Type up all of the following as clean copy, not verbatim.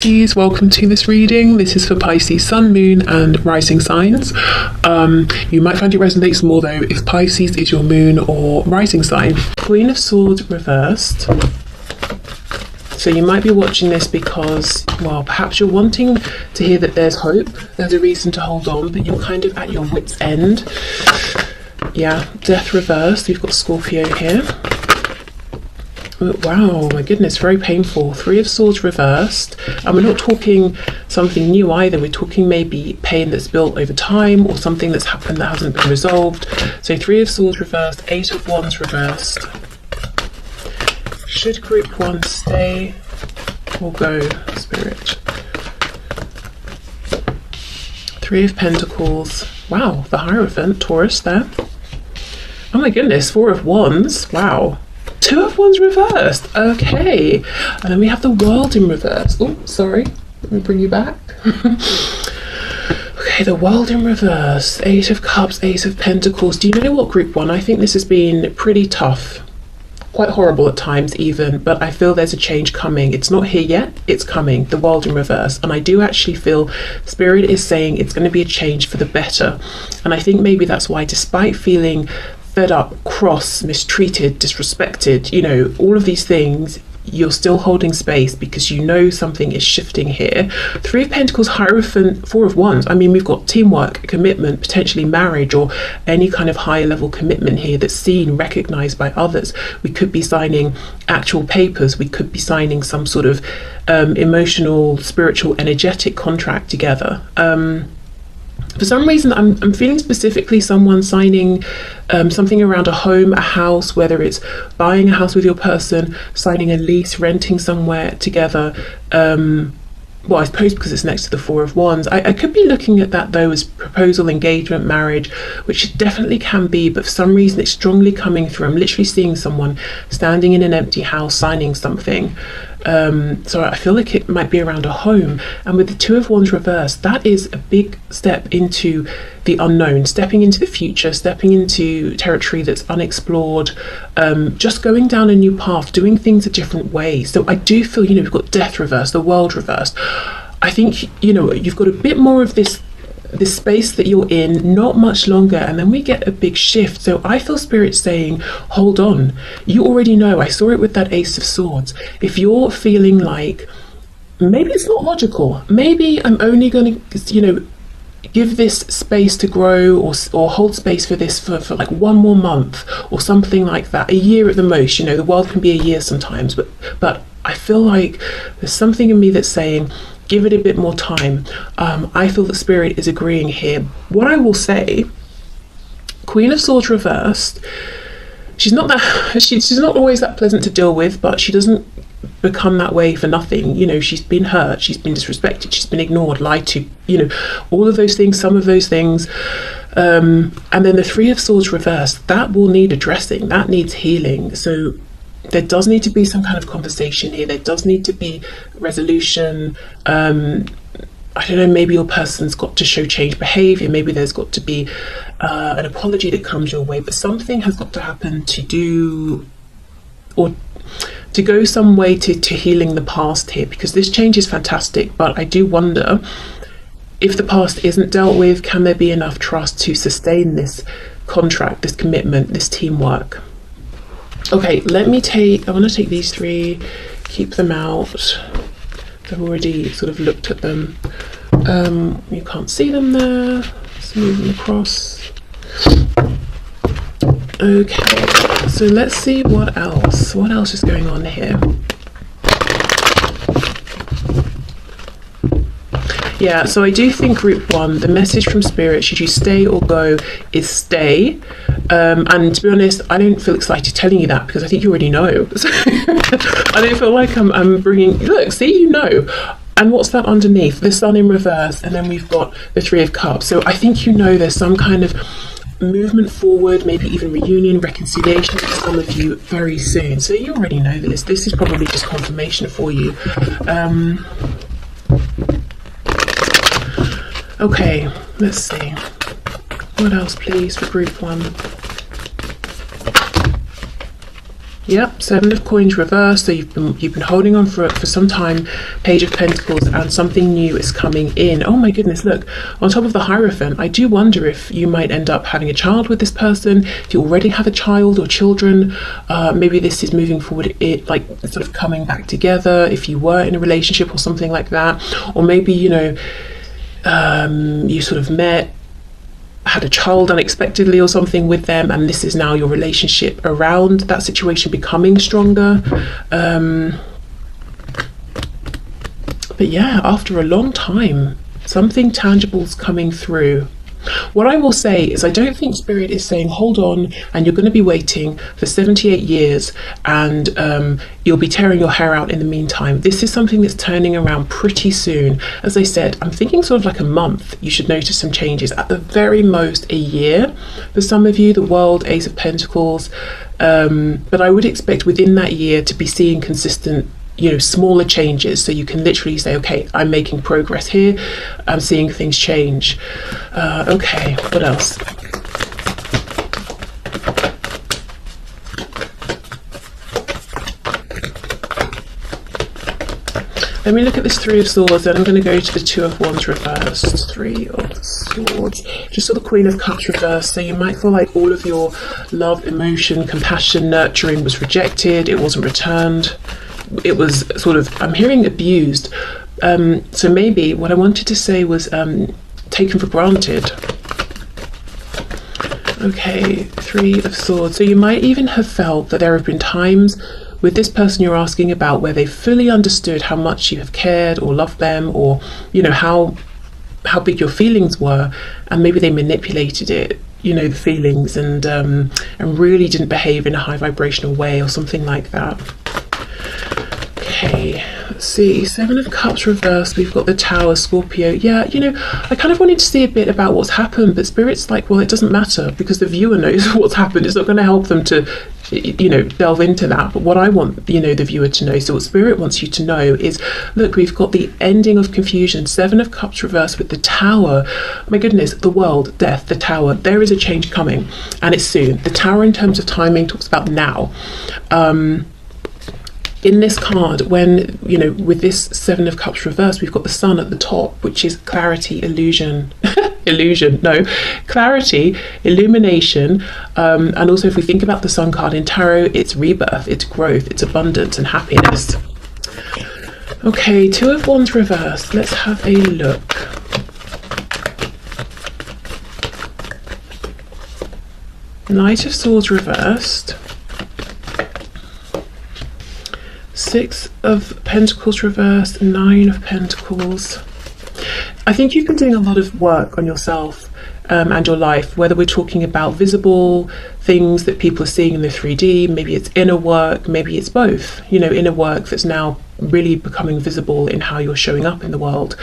Pisces, welcome to this reading. This is for Pisces Sun, Moon and Rising signs. You might find it resonates more though if Pisces is your moon or rising sign. Queen of Swords reversed. So you might be watching this because, well, perhaps you're wanting to hear that there's hope, there's a reason to hold on, but you're kind of at your wit's end. Yeah, Death reversed. We've got Scorpio here. Oh, wow, my goodness, very painful. Three of Swords reversed. And we're not talking something new either. We're talking maybe pain that's built over time or something that's happened that hasn't been resolved. So Three of Swords reversed, Eight of Wands reversed. Should group one stay or go, Spirit? Three of Pentacles. Wow, the Hierophant, Taurus there. Oh my goodness, Four of Wands. Wow. Two of Wands reversed. Okay. And then we have the World in reverse. Oh, sorry. Let me bring you back. Okay, the World in reverse. Eight of Cups, Ace of Pentacles. Do you know what, group one? I think this has been pretty tough. Quite horrible at times even, but I feel there's a change coming. It's not here yet, it's coming. The World in reverse. And I do actually feel Spirit is saying it's going to be a change for the better. And I think maybe that's why, despite feeling fed up, cross, mistreated, disrespected, you know, all of these things, you're still holding space because you know something is shifting here. Three of Pentacles, Hierophant, Four of Wands. I mean, we've got teamwork, commitment, potentially marriage or any kind of higher level commitment here that's seen, recognized by others. We could be signing actual papers. We could be signing some sort of emotional, spiritual, energetic contract together. For some reason, I'm feeling specifically someone signing something around a home, a house, whether it's buying a house with your person, signing a lease, renting somewhere together. Well, I suppose because it's next to the Four of Wands. I could be looking at that though as proposal, engagement, marriage, which it definitely can be, but for some reason it's strongly coming through. I'm literally seeing someone standing in an empty house signing something. So I feel like it might be around a home. And with the Two of Wands reversed, that is a big step into the unknown, stepping into the future, stepping into territory that's unexplored, just going down a new path, doing things a different way. So I do feel, you know, we've got Death reversed, the World reversed. I think, you know, you've got a bit more of this space that you're in, not much longer, and then we get a big shift. So I feel Spirit saying, hold on. You already know, I saw it with that Ace of Swords. If you're feeling like maybe it's not logical, maybe I'm only going to, you know, give this space to grow or hold space for this for like one more month or something like that, a year at the most. You know, the world can be a year sometimes, but I feel like there's something in me that's saying give it a bit more time. I feel that Spirit is agreeing here. What I will say, Queen of Swords reversed, she's not always that pleasant to deal with, but she doesn't become that way for nothing. You know, she's been hurt, she's been disrespected, she's been ignored, lied to, you know, all of those things, some of those things. And then the Three of Swords reversed, that will need addressing, that needs healing. So there does need to be some kind of conversation here. There does need to be resolution. I don't know, maybe your person's got to show change behavior. Maybe there's got to be an apology that comes your way, but something has got to happen to do or to go some way to healing the past here, because this change is fantastic, but I do wonder if the past isn't dealt with, can there be enough trust to sustain this contract, this commitment, this teamwork? Okay, I want to take these three, keep them out. I've already sort of looked at them. You can't see them there. Let's move them across. Okay, so let's see what else. What else is going on here? Yeah, so I do think group one, the message from Spirit, should you stay or go, is stay. And to be honest, I don't feel excited telling you that because I think you already know. So I don't feel like I'm bringing, look, see, you know. And what's that underneath? The Sun in reverse, and then we've got the Three of Cups. So I think you know there's some kind of movement forward, maybe even reunion, reconciliation for some of you very soon. So you already know this. This is probably just confirmation for you. Okay, let's see. What else, please, for group one? Yep, Seven of Coins reversed. So you've been holding on for some time. Page of Pentacles, and something new is coming in. Oh my goodness, look, on top of the Hierophant, I do wonder if you might end up having a child with this person. If you already have a child or children, maybe this is moving forward, like sort of coming back together if you were in a relationship or something like that. Or maybe, you know, you sort of had a child unexpectedly or something with them, and this is now your relationship around that situation becoming stronger. But yeah, after a long time, something tangible's coming through. What I will say is I don't think Spirit is saying hold on and you're going to be waiting for 78 years and you'll be tearing your hair out in the meantime. This is something that's turning around pretty soon. As I said, I'm thinking sort of like a month you should notice some changes, at the very most a year for some of you, the World, Ace of Pentacles, but I would expect within that year to be seeing consistent, you know, smaller changes, so you can literally say, okay, I'm making progress here, I'm seeing things change. Okay, what else? Let me look at this Three of Swords, then I'm going to go to the Two of Wands reversed. Three of Swords, just saw the Queen of Cups reversed. So you might feel like all of your love, emotion, compassion, nurturing was rejected, it wasn't returned. It was sort of, I'm hearing abused. So maybe what I wanted to say was taken for granted. Okay, Three of Swords. So you might even have felt that there have been times with this person you're asking about where they fully understood how much you have cared or loved them, or, you know, how big your feelings were, and maybe they manipulated it, you know, the feelings, and really didn't behave in a high vibrational way or something like that. Okay, let's see, Seven of Cups reversed, we've got the Tower, Scorpio. Yeah, you know, I kind of wanted to see a bit about what's happened, but Spirit's like, well, it doesn't matter because the viewer knows what's happened. It's not going to help them to, you know, delve into that. But what I want, you know, the viewer to know, so what Spirit wants you to know is, look, we've got the ending of confusion, Seven of Cups reversed with the Tower. My goodness, the world, death, the Tower. There is a change coming, and it's soon. The Tower, in terms of timing, talks about now. In this card, when, you know, with this Seven of Cups reversed, we've got the Sun at the top, which is clarity, illusion, clarity, illumination, and also if we think about the Sun card in tarot, it's rebirth, it's growth, it's abundance and happiness. Okay, Two of Wands reversed, let's have a look. Knight of Swords reversed, Six of Pentacles reversed, Nine of Pentacles. I think you've been doing a lot of work on yourself and your life, whether we're talking about visible things that people are seeing in the 3D, maybe it's inner work, maybe it's both, you know, inner work that's now really becoming visible in how you're showing up in the world,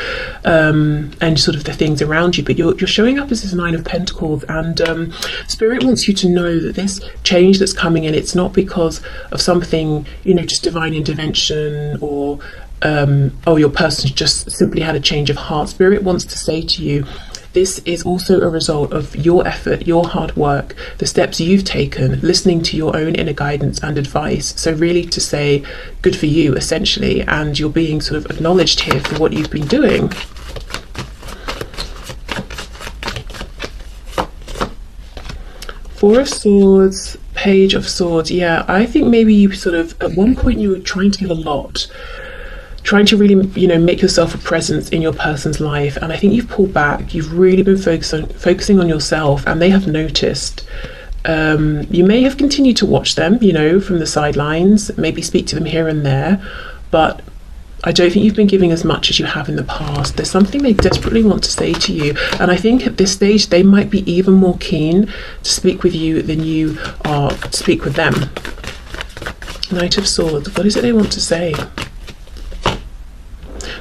and sort of the things around you, but you're showing up as this Nine of Pentacles, and Spirit wants you to know that this change that's coming in, it's not because of something, you know, just divine intervention, or oh, your person's just simply had a change of heart. Spirit wants to say to you, this is also a result of your effort, your hard work, the steps you've taken, listening to your own inner guidance and advice. So really to say, good for you, essentially, and you're being sort of acknowledged here for what you've been doing. Four of Swords, Page of Swords. Yeah, I think maybe you sort of, at one point you were trying to give a lot, trying to really, you know, make yourself a presence in your person's life, and I think you've pulled back. You've really been focusing on yourself, and they have noticed. You may have continued to watch them, you know, from the sidelines, maybe speak to them here and there, but I don't think you've been giving as much as you have in the past. There's something they desperately want to say to you, and I think at this stage they might be even more keen to speak with you than you are to speak with them. Knight of Swords, what is it they want to say?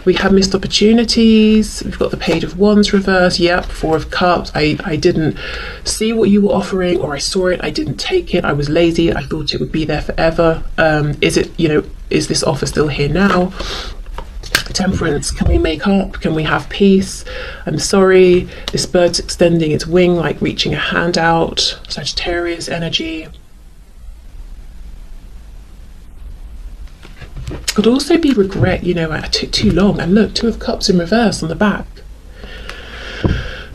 We have missed opportunities. We've got the Page of Wands reversed. Yep, Four of Cups. I didn't see what you were offering, or I saw it, I didn't take it. I was lazy. I thought it would be there forever. Is it, you know, is this offer still here now? Temperance, can we make up? Can we have peace? I'm sorry. This bird's extending its wing, like reaching a hand out. Sagittarius energy. Could also be regret, you know, I took too long. And look, Two of Cups in reverse on the back.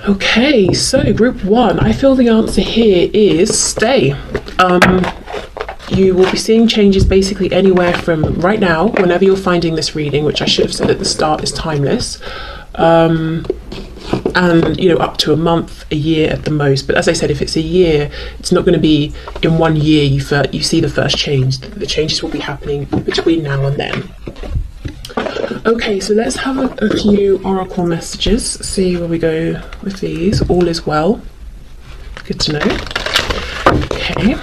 Okay, so group 1, I feel the answer here is stay. You will be seeing changes basically anywhere from right now, whenever you're finding this reading, which I should have said at the start is timeless, and, you know, up to a month, a year at the most. But as I said, if it's a year, it's not going to be in 1 year you see the first change. The changes will be happening between now and then. Okay, so let's have a few oracle messages, see where we go with these. All is well. Good to know. Okay.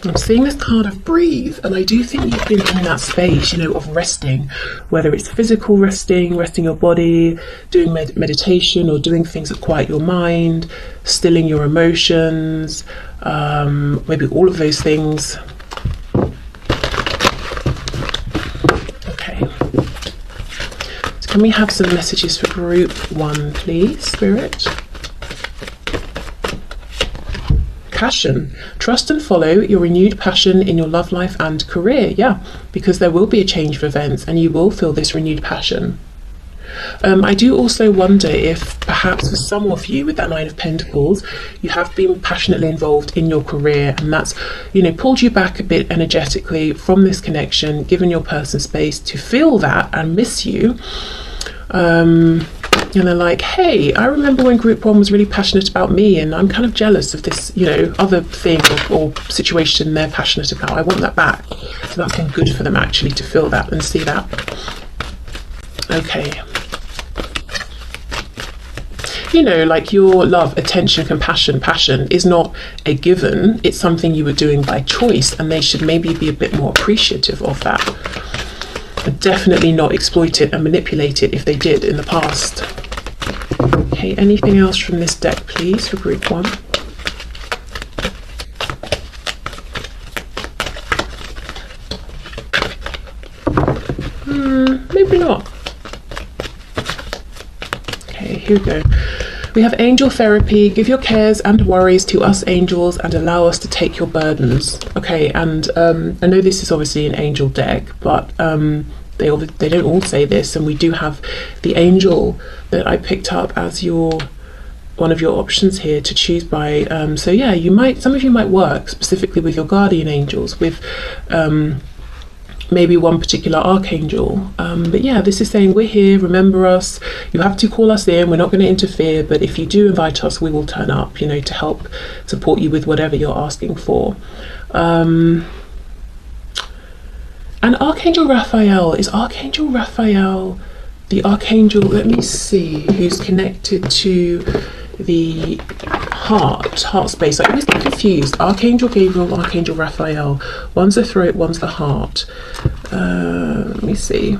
I'm seeing this card of breathe, and I do think you've been in that space, you know, of resting, whether it's physical resting your body, doing meditation, or doing things that quiet your mind, stilling your emotions, maybe all of those things. Okay. So can we have some messages for group 1, please, Spirit? Passion. Trust and follow your renewed passion in your love life and career. Yeah, because there will be a change of events and you will feel this renewed passion. I do also wonder if perhaps for some of you with that 9 of Pentacles, you have been passionately involved in your career, and that's, you know, pulled you back a bit energetically from this connection, given your person space to feel that and miss you. And they're like, hey, I remember when group 1 was really passionate about me, and I'm kind of jealous of this, you know, other thing or situation they're passionate about. I want that back. So that's been good for them actually to feel that and see that. Okay. You know, like your love, attention, compassion, passion is not a given. It's something you were doing by choice, and they should maybe be a bit more appreciative of that. But definitely not exploit it and manipulate it if they did in the past. Okay, anything else from this deck, please, for group 1? Maybe not. Okay, here we go. We have angel therapy. Give your cares and worries to us angels and allow us to take your burdens. Okay, and I know this is obviously an angel deck, but they don't all say this, and we do have the angel that I picked up as one of your options here to choose by. So yeah, some of you might work specifically with your guardian angels, with maybe one particular archangel, but yeah, this is saying we're here, remember us, you have to call us in, we're not going to interfere, but if you do invite us, we will turn up, you know, to help support you with whatever you're asking for. And Archangel Raphael, is Archangel Raphael the archangel, let me see, who's connected to the heart space? I always get confused. Archangel Gabriel, Archangel Raphael. One's the throat, one's the heart. Let me see.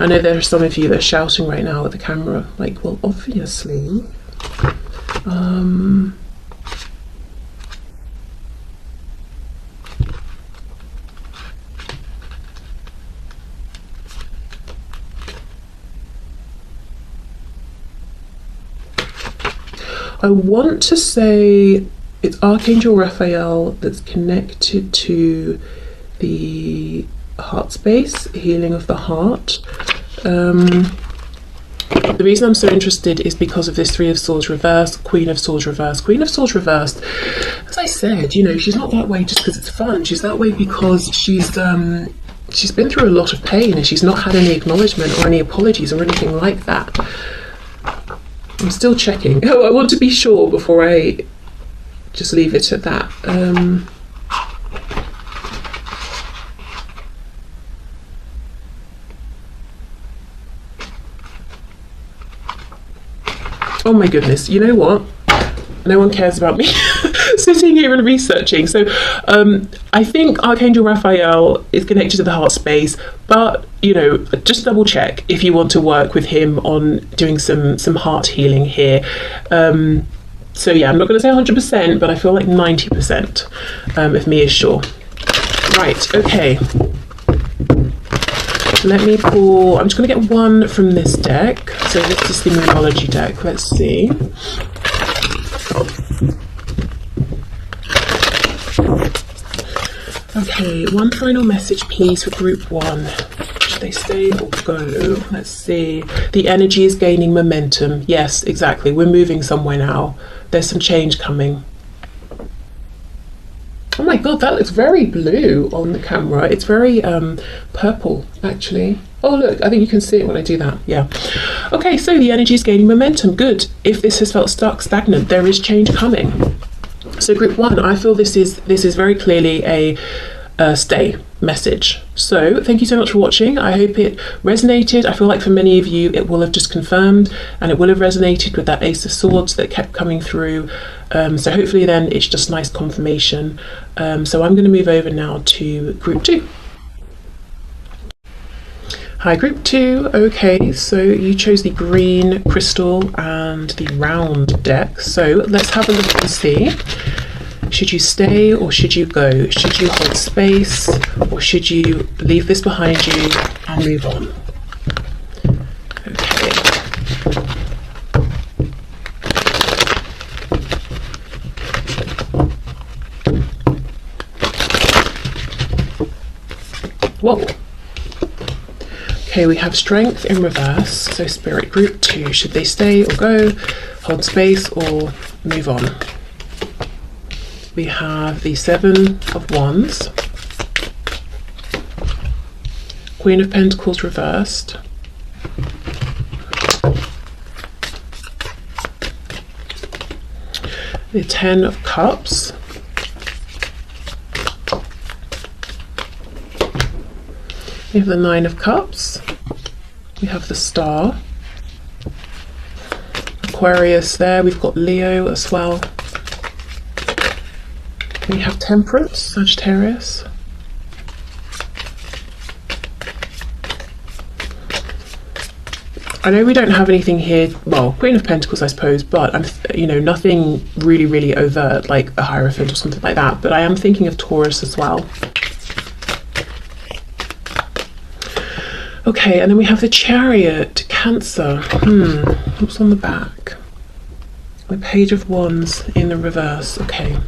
I know there are some of you that are shouting right now at the camera, like, well, obviously. I want to say it's Archangel Raphael that's connected to the heart space, healing of the heart. The reason I'm so interested is because of this 3 of Swords reversed, Queen of Swords reversed. Queen of Swords reversed, as I said, you know, she's not that way just because it's fun. She's that way because she's been through a lot of pain, and she's not had any acknowledgement or any apologies or anything like that. I'm still checking. Oh, I want to be sure before I just leave it at that. Oh my goodness, you know what? No one cares about me sitting here and researching. So I think Archangel Raphael is connected to the heart space, but, you know, just double check if you want to work with him on doing some heart healing here. So yeah, I'm not going to say 100%, but I feel like 90% of me is sure. Right, okay. Let me pull, I'm just going to get one from this deck. So this is the numerology deck. Let's see. Okay, one final message please for group one. Should they stay or go? Let's see. The energy is gaining momentum. Yes, exactly. We're moving somewhere now. There's some change coming. Oh my god, that looks very blue on the camera. It's very purple, actually. Oh look, I think you can see it when I do that. Yeah. Okay, so the energy is gaining momentum. Good. If this has felt stuck, stagnant, there is change coming. So group one, I feel this is very clearly a stay message. So thank you so much for watching. I hope it resonated. I feel like for many of you it will have just confirmed and it will have resonated with that Ace of Swords that kept coming through. So hopefully then it's just nice confirmation. So I'm going to move over now to group two. Hi group two. Okay, so you chose the green crystal and the round deck. So let's have a look and see. Should you stay or should you go? Should you hold space or should you leave this behind you and move on? Okay. Whoa. Okay, we have strength in reverse. So spirit group two, should they stay or go? Hold space or move on? We have the Seven of Wands, Queen of Pentacles reversed, the Ten of Cups, we have the Nine of Cups, we have the Star, Aquarius there, we've got Leo as well. We have Temperance, Sagittarius. I know we don't have anything here, well, Queen of Pentacles I suppose, but nothing really overt like a Hierophant or something like that, but I am thinking of Taurus as well. Okay, and then we have the Chariot, Cancer. What's on the back? The Page of Wands in the reverse. Okay.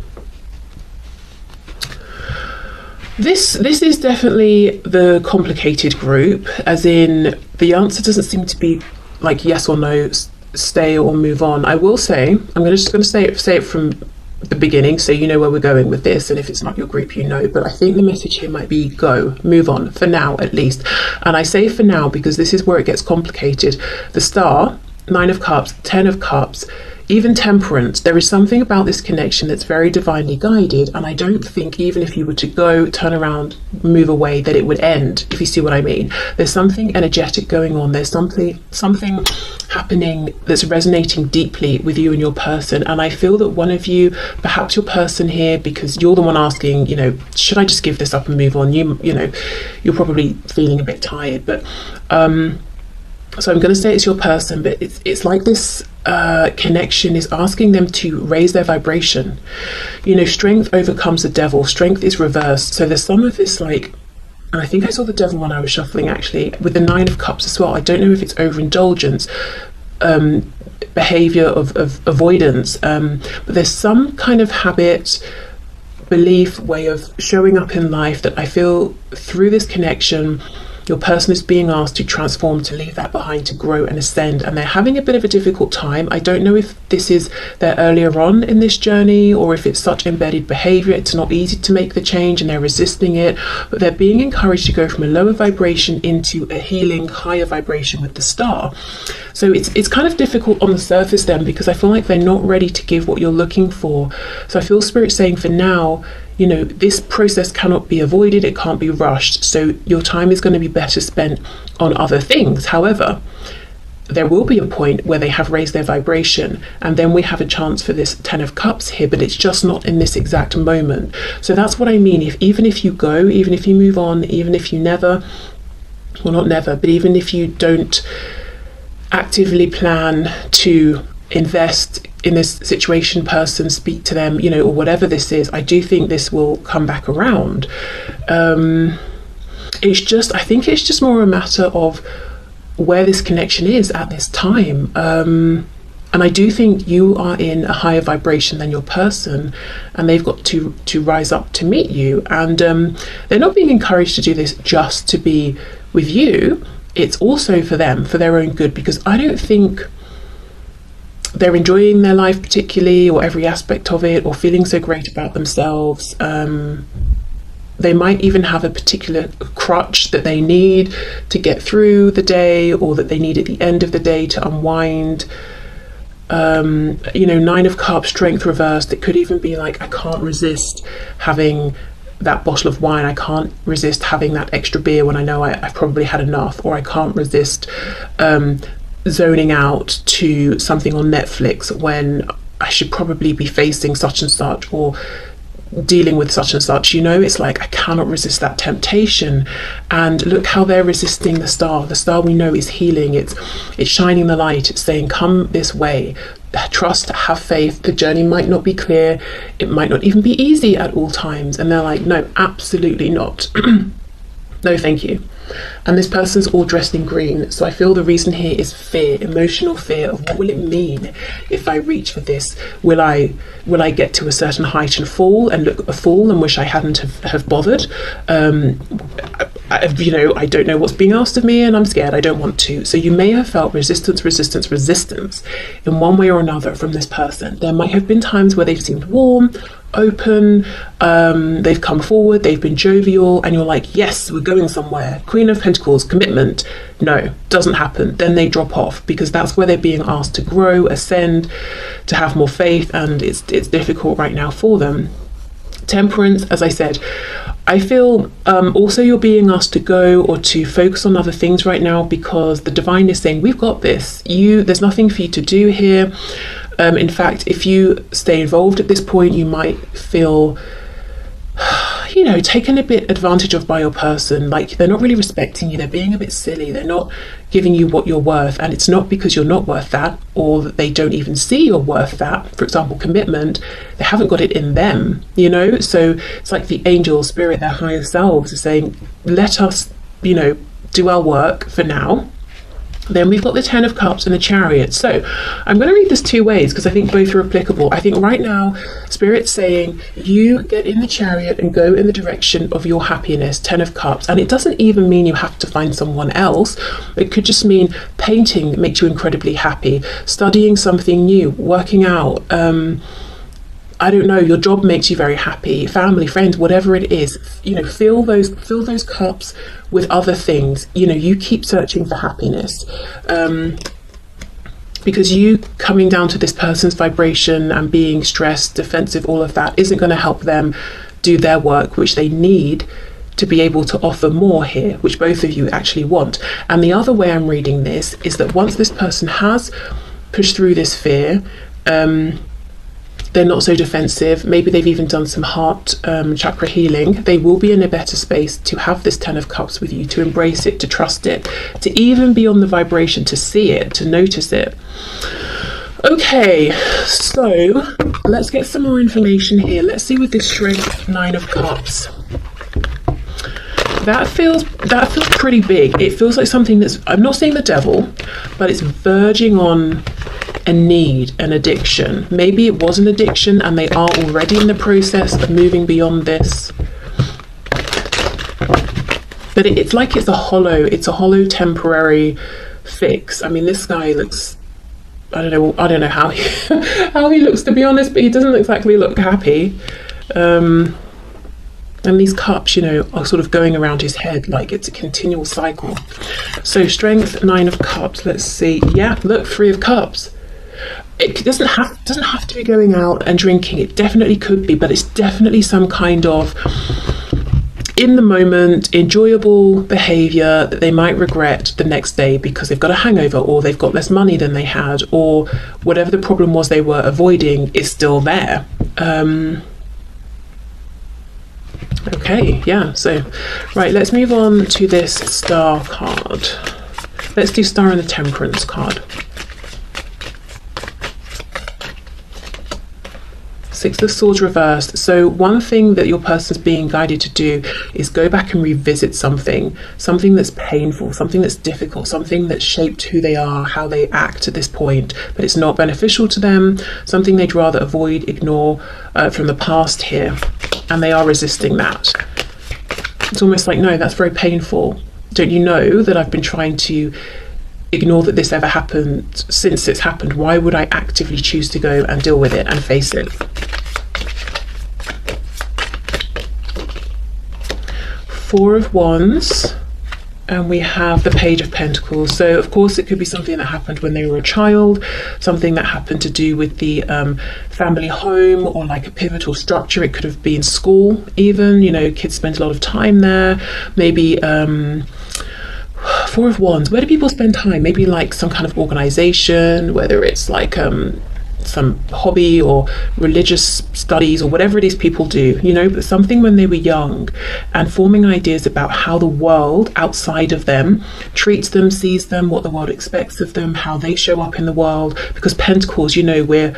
This is definitely the complicated group, as in the answer doesn't seem to be like yes or no, stay or move on. I will say, I'm just going to say it from the beginning so you know where we're going with this, and if it's not your group you know, but I think the message here might be go, move on, for now at least. And I say for now because this is where it gets complicated. The Star, Nine of Cups, Ten of Cups, even Temperance, there is something about this connection that's very divinely guided, and I don't think even if you were to go, turn around, move away, that it would end, if you see what I mean. There's something energetic going on. There's something happening that's resonating deeply with you and your person, and I feel that one of you, perhaps your person here, because you're the one asking, should I just give this up and move on? You're probably feeling a bit tired, but so I'm going to say it's your person, but it's like this connection is asking them to raise their vibration. Strength overcomes the devil. Strength is reversed. So there's some of this and I think I saw the devil when I was shuffling actually, with the Nine of Cups as well. I don't know if it's overindulgence, behavior of avoidance, but there's some kind of habit, belief, way of showing up in life that I feel through this connection your person is being asked to transform, to leave that behind, to grow and ascend, and they're having a bit of a difficult time. I don't know if this is their earlier on in this journey or if it's such embedded behavior, it's not easy to make the change and they're resisting it, but they're being encouraged to go from a lower vibration into a healing higher vibration with the Star. So it's kind of difficult on the surface then, because I feel like they're not ready to give what you're looking for. So I feel Spirit saying for now, this process cannot be avoided, it can't be rushed, so your time is going to be better spent on other things. However, there will be a point where they have raised their vibration, and then we have a chance for this Ten of Cups here, but it's just not in this exact moment. So that's what I mean. Even if you go, even if you move on, even if you never, well not never, but even if you don't actively plan to invest in this situation, person, speak to them, or whatever this is, I do think this will come back around. I think it's just more a matter of where this connection is at this time. And I do think you are in a higher vibration than your person, and they've got to rise up to meet you. And they're not being encouraged to do this just to be with you. It's also for them, for their own good, because I don't think they're enjoying their life particularly, or every aspect of it, or feeling so great about themselves. They might even have a particular crutch that they need to get through the day, or that they need at the end of the day to unwind. You know, 9 of Cups, Strength reversed. It could even be like, I can't resist having that bottle of wine. I can't resist having that extra beer when I know I've probably had enough. Or I can't resist zoning out to something on Netflix when I should probably be facing such and such, or dealing with such and such. You know, it's like, I cannot resist that temptation. And look how they're resisting the star. The star, we know, is healing. It's shining the light. It's saying, come this way, trust, have faith. The journey might not be clear, it might not even be easy at all times. And they're like, no, absolutely not. No, thank you. And this person's all dressed in green, so I feel the reason here is fear, emotional fear of what will it mean if I reach for this. Will I get to a certain height and fall and look a fool and wish I hadn't have bothered? You know, I don't know what's being asked of me, and I'm scared, I don't want to. So you may have felt resistance in one way or another from this person. There might have been times where they've seemed warm, open, they've come forward, they've been jovial, and you're like, yes, we're going somewhere. Queen of Pentacles, commitment. No, doesn't happen. Then they drop off, because that's where they're being asked to grow, ascend, to have more faith, and it's difficult right now for them. Temperance, as I said, I feel also you're being asked to go or to focus on other things right now, because the divine is saying, we've got this. There's nothing for you to do here. In fact, if you stay involved at this point, you might feel, you know, taken a bit advantage of by your person. Like, they're not really respecting you. They're being a bit silly. They're not giving you what you're worth. And it's not because you're not worth that, or that they don't even see you're worth that. For example, commitment, they haven't got it in them, you know? So it's like the angel spirit, their higher selves, are saying, let us, you know, do our work for now. Then we've got the 10 of Cups and the Chariot. So I'm going to read this two ways, because I think both are applicable. I think right now, Spirit's saying, you get in the Chariot and go in the direction of your happiness, 10 of Cups. And it doesn't even mean you have to find someone else. It could just mean painting makes you incredibly happy, studying something new, working out, I don't know, your job makes you very happy, family, friends, whatever it is, you know, fill those cups with other things. You know, you keep searching for happiness, because you coming down to this person's vibration and being stressed, defensive, all of that isn't going to help them do their work, which they need to be able to offer more here, which both of you actually want. And the other way I'm reading this is that once this person has pushed through this fear, they're not so defensive, maybe they've even done some heart chakra healing, they will be in a better space to have this 10 of Cups with you, to embrace it, to trust it, to even be on the vibration, to see it, to notice it. Okay, so let's get some more information here. Let's see with this Strength 9 of Cups. That feels pretty big. It feels like something that's, I'm not saying the devil, but it's verging on a need, an addiction. Maybe it was an addiction and they are already in the process of moving beyond this. But it's like it's a hollow temporary fix. I mean, this guy looks, I don't know how he looks, to be honest, but he doesn't exactly look happy. And these cups, you know, are sort of going around his head like it's a continual cycle. So Strength 9 of Cups, let's see. Yeah, look, 3 of Cups. It doesn't have to be going out and drinking. It definitely could be, but it's definitely some kind of in the moment enjoyable behavior that they might regret the next day because they've got a hangover, or they've got less money than they had, or whatever the problem was they were avoiding is still there. Okay, yeah, so right, let's move on to this Star card. Let's do Star and the Temperance card. So Six of Swords reversed. So one thing that your person's being guided to do is go back and revisit something that's painful, something that's difficult, something that's shaped who they are, how they act at this point, but it's not beneficial to them, something they'd rather avoid, ignore from the past here, and they are resisting that. It's almost like, no, that's very painful. Don't you know that I've been trying to ignore that this ever happened since it's happened? Why would I actively choose to go and deal with it and face it? Four of Wands, and we have the Page of Pentacles. So of course it could be something that happened when they were a child, something that happened to do with the family home, or like a pivotal structure. It could have been school even, you know, kids spend a lot of time there. Maybe Four of Wands, where do people spend time? Maybe like some kind of organization, whether it's like some hobby or religious studies or whatever it is people do, you know, but something when they were young, and forming ideas about how the world outside of them treats them, sees them, what the world expects of them, how they show up in the world. Because Pentacles, you know, we're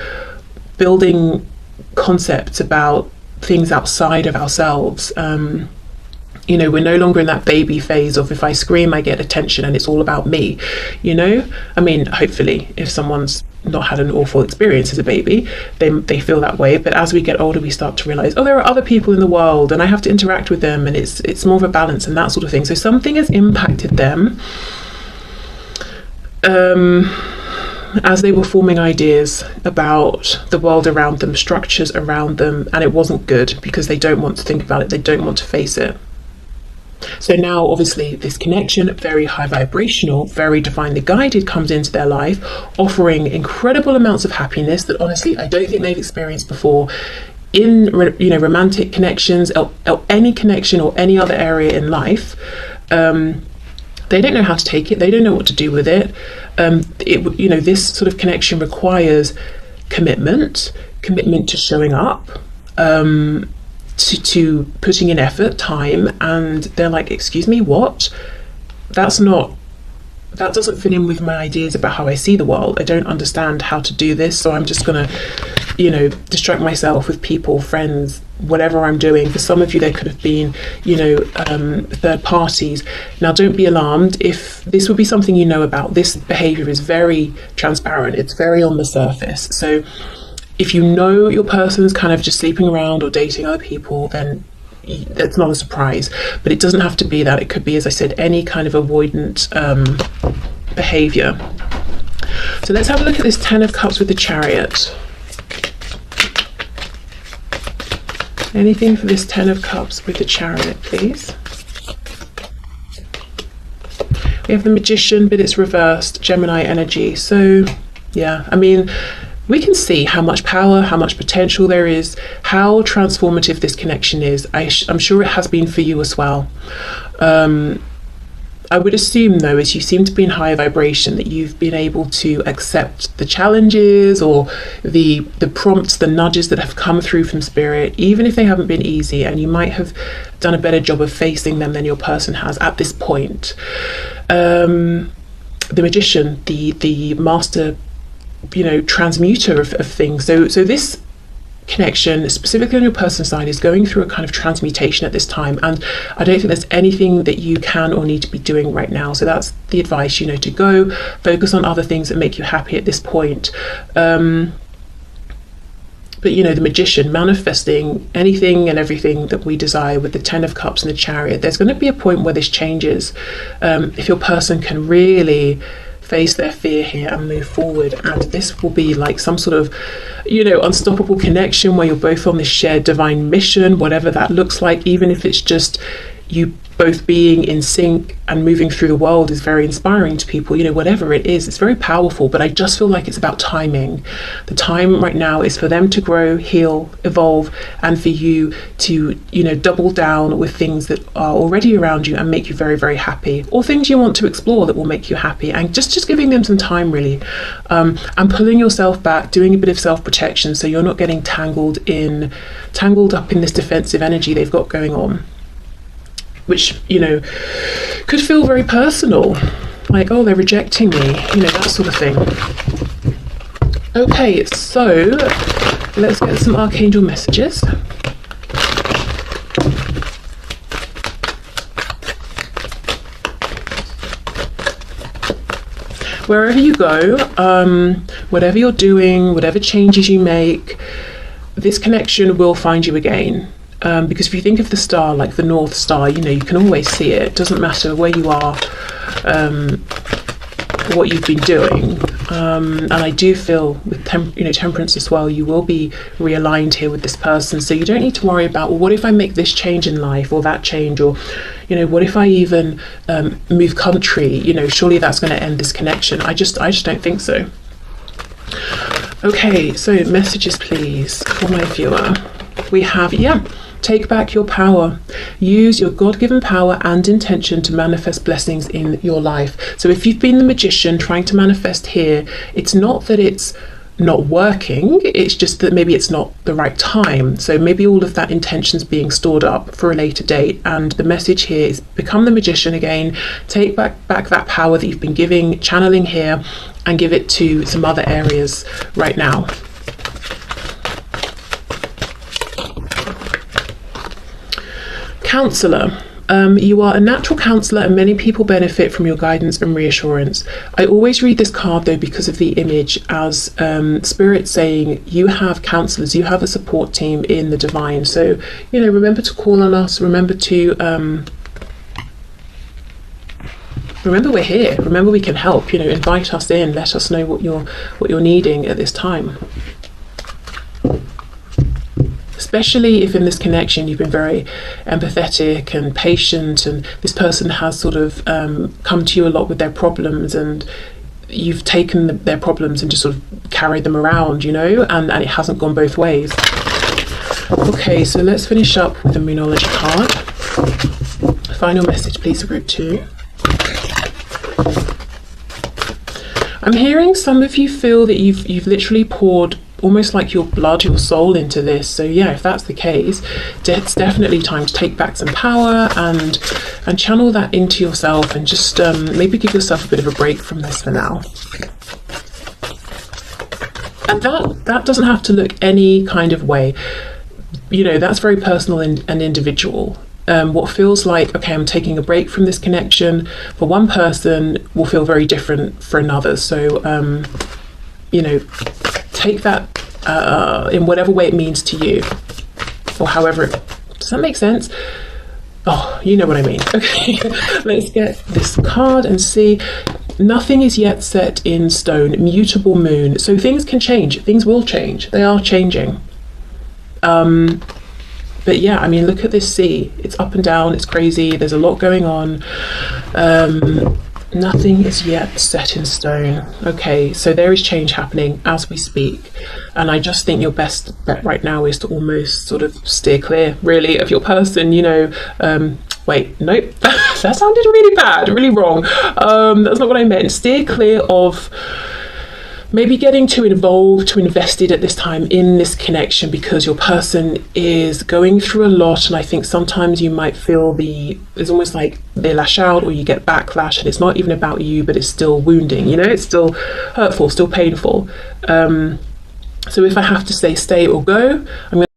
building concepts about things outside of ourselves. You know, we're no longer in that baby phase of if I scream, I get attention and it's all about me, you know? I mean, hopefully, if someone's not had an awful experience as a baby, they feel that way. But as we get older, we start to realize, oh, there are other people in the world and I have to interact with them, and it's more of a balance and that sort of thing. So something has impacted them as they were forming ideas about the world around them, structures around them, and it wasn't good because they don't want to think about it, they don't want to face it. So now obviously this connection, very high vibrational, very divinely guided, comes into their life, offering incredible amounts of happiness that honestly I don't think they've experienced before in, you know, romantic connections or any connection or any other area in life. They don't know how to take it, they don't know what to do with it. You know, this sort of connection requires commitment to showing up, to putting in effort, time, and they're like, excuse me, what? That doesn't fit in with my ideas about how I see the world. I don't understand how to do this, so I'm just gonna, you know, distract myself with people, friends, whatever I'm doing. For some of you, there could have been, you know, third parties. Now, don't be alarmed if this would be something you know about. This behavior is very transparent. It's very on the surface. So if you know your person's kind of just sleeping around or dating other people, then it's not a surprise. But it doesn't have to be that. It could be, as I said, any kind of avoidant behavior. So let's have a look at this Ten of Cups with the Chariot. Anything for this Ten of Cups with the Chariot, please? We have the Magician, but it's reversed, Gemini energy. So yeah, I mean, we can see how much power, how much potential there is, how transformative this connection is. I'm sure it has been for you as well. I would assume, though, as you seem to be in higher vibration, that you've been able to accept the challenges or the prompts, the nudges that have come through from spirit, even if they haven't been easy, and you might have done a better job of facing them than your person has at this point. The Magician, the master, you know, transmuter of things. So this connection, specifically on your person's side, is going through a kind of transmutation at this time, and I don't think there's anything that you can or need to be doing right now. So that's the advice, you know, to go focus on other things that make you happy at this point. But you know, the Magician, manifesting anything and everything that we desire with the Ten of Cups and the Chariot, there's going to be a point where this changes. If your person can really face their fear here and move forward, and this will be like some sort of, you know, unstoppable connection where you're both on this shared divine mission, whatever that looks like. Even if it's just you both being in sync and moving through the world is very inspiring to people, you know, whatever it is, it's very powerful. But I just feel like it's about timing. The time right now is for them to grow, heal, evolve, and for you to, you know, double down with things that are already around you and make you very, very happy, or things you want to explore that will make you happy, and just giving them some time, really, and pulling yourself back, doing a bit of self-protection so you're not getting tangled up in this defensive energy they've got going on, which, you know, could feel very personal, like, oh, they're rejecting me, you know, that sort of thing. Okay, so Let's get some archangel messages. Wherever you go, whatever you're doing, whatever changes you make, this connection will find you again. Because if you think of the star like the North Star, you know, you can always see it. It doesn't matter where you are, what you've been doing. And I do feel with temperance as well, you will be realigned here with this person. So you don't need to worry about, well, what if I make this change in life or that change, or, you know, what if I even move country? You know, surely that's going to end this connection. I just don't think so. Okay, so messages please for my viewer. We have, take back your power. Use your God-given power and intention to manifest blessings in your life. So if you've been the magician trying to manifest here, it's not that it's not working, it's just that maybe it's not the right time. So maybe all of that intention's being stored up for a later date, and the message here is become the magician again. Take back that power that you've been channeling here, and give it to some other areas right now. Counselor. You are a natural counsellor and many people benefit from your guidance and reassurance. I always read this card though because of the image as Spirit saying you have counsellors, you have a support team in the divine. So, you know, remember to call on us, remember to remember we're here, remember we can help, you know, invite us in, let us know what you're needing at this time. Especially if in this connection you've been very empathetic and patient, and this person has sort of come to you a lot with their problems, and you've taken their problems and just sort of carried them around, you know, and it hasn't gone both ways. Okay, so let's finish up with the Moonology card. Final message please for group 2. I'm hearing some of you feel that you've literally poured almost like your blood, your soul into this. So yeah, if that's the case, it's definitely time to take back some power and channel that into yourself, and just maybe give yourself a bit of a break from this for now. And that doesn't have to look any kind of way, you know, that's very personal and individual. What feels like, okay, I'm taking a break from this connection, for one person will feel very different for another. So you know, take that in whatever way it means to you, or however does that make sense? Oh, you know what I mean. Okay, let's get this card and see. Nothing is yet set in stone. Mutable moon. So things can change, things will change, they are changing. But yeah, I mean, look at this sea, it's up and down, it's crazy, there's a lot going on. Nothing is yet set in stone. Okay, so there is change happening as we speak, and I just think your best bet right now is to almost sort of steer clear, really, of your person, you know. Wait, nope, that sounded really bad, really wrong. That's not what I meant. Steer clear of maybe getting too involved, too invested at this time in this connection, because your person is going through a lot, and I think sometimes you might feel it's almost like they lash out or you get backlash, and it's not even about you, but it's still wounding, you know, it's still hurtful, still painful. So if I have to say stay or go, I'm going